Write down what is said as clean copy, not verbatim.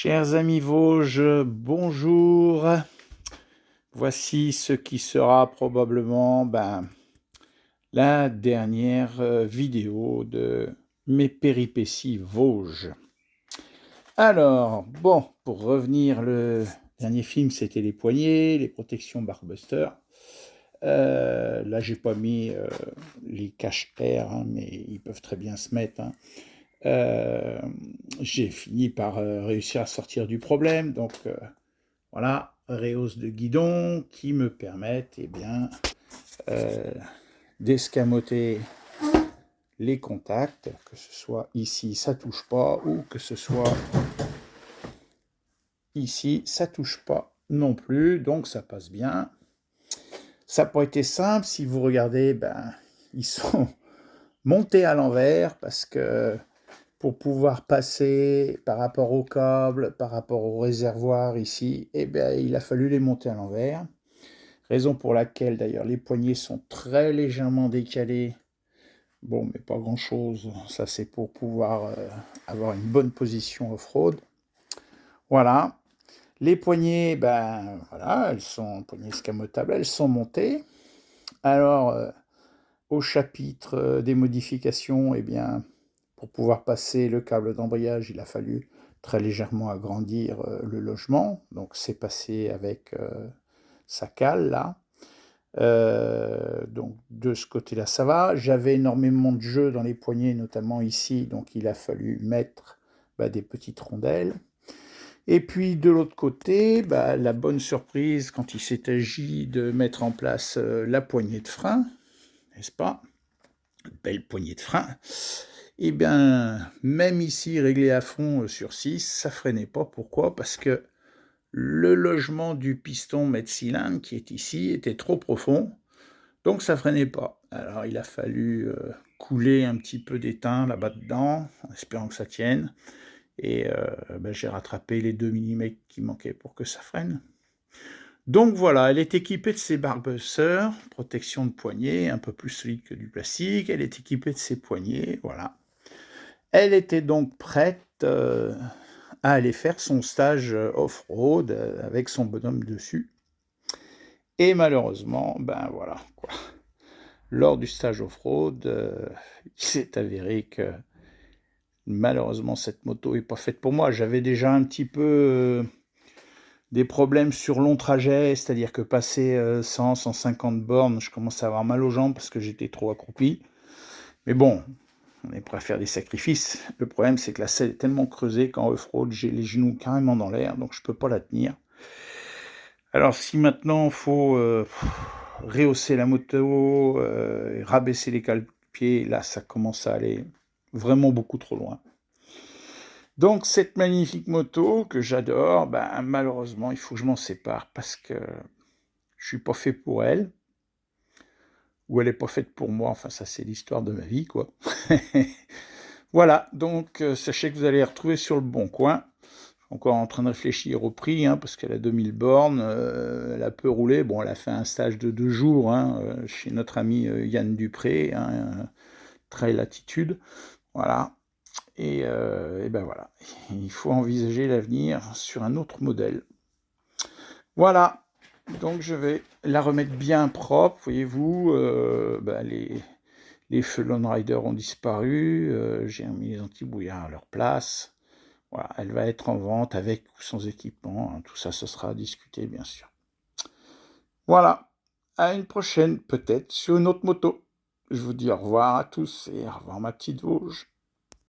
Chers amis Vosges, bonjour. Voici ce qui sera probablement la dernière vidéo de mes péripéties Vosges. Alors, bon, pour revenir, le dernier film, c'était Les Poignets, les protections Barbuster. Là, j'ai pas mis les cache-air, mais ils peuvent très bien se mettre. J'ai fini par réussir à sortir du problème, donc voilà, réhausse de guidon qui me permettent d'escamoter les contacts, que ce soit ici ça touche pas, ou que ce soit ici ça touche pas non plus, donc ça passe bien. Ça n'a pas été simple, si vous regardez, ils sont montés à l'envers parce que pour pouvoir passer par rapport au câble, par rapport au réservoir ici, il a fallu les monter à l'envers. Raison pour laquelle d'ailleurs les poignées sont très légèrement décalées. Bon, mais pas grand-chose. Ça, c'est pour pouvoir avoir une bonne position off-road. Voilà. Les poignées, voilà, elles sont poignées escamotables, elles sont montées. Alors, au chapitre des modifications, pour pouvoir passer le câble d'embrayage, il a fallu très légèrement agrandir le logement. Donc, c'est passé avec sa cale, là. Donc, de ce côté-là, ça va. J'avais énormément de jeux dans les poignées, notamment ici. Donc, il a fallu mettre des petites rondelles. Et puis, de l'autre côté, la bonne surprise quand il s'est agi de mettre en place la poignée de frein, n'est-ce pas? Une belle poignée de frein. Même ici, réglé à fond sur 6, ça freinait pas. Pourquoi? Parce que le logement du piston mètre-cylindre qui est ici était trop profond, donc ça freinait pas. Alors il a fallu couler un petit peu d'étain là-bas dedans, en espérant que ça tienne. Et j'ai rattrapé les 2 mm qui manquaient pour que ça freine. Donc voilà, elle est équipée de ses barbusters, protection de poignet, un peu plus solide que du plastique. Elle est équipée de ses poignets, voilà. Elle était donc prête à aller faire son stage off-road avec son bonhomme dessus. Et malheureusement, voilà, quoi. Lors du stage off-road, il s'est avéré que malheureusement cette moto n'est pas faite pour moi. J'avais déjà un petit peu des problèmes sur long trajet, c'est-à-dire que passer 100-150 bornes, je commençais à avoir mal aux jambes parce que j'étais trop accroupi. Mais bon, on est prêt à faire des sacrifices. Le problème, c'est que la selle est tellement creusée qu'en off-road, j'ai les genoux carrément dans l'air, donc je ne peux pas la tenir. Alors si maintenant il faut rehausser la moto, rabaisser les cale-pieds, là ça commence à aller vraiment beaucoup trop loin. Donc cette magnifique moto que j'adore, malheureusement il faut que je m'en sépare parce que je suis pas fait pour elle, ou elle est pas faite pour moi, enfin ça c'est l'histoire de ma vie quoi. Voilà, donc sachez que vous allez la retrouver sur le Bon Coin. Encore en train de réfléchir au prix, parce qu'elle a 2000 bornes, elle a peu roulé. Bon, elle a fait un stage de 2 jours chez notre ami Yann Dupré, Trail Attitude, voilà. Et voilà, il faut envisager l'avenir sur un autre modèle. Voilà, donc je vais la remettre bien propre, voyez-vous, les feux Lone Rider ont disparu, j'ai mis les anti-brouillards à leur place. Voilà, elle va être en vente avec ou sans équipement. Tout ça, ce sera à discuter, bien sûr. Voilà, à une prochaine, peut-être sur une autre moto. Je vous dis au revoir à tous et au revoir ma petite Vosges.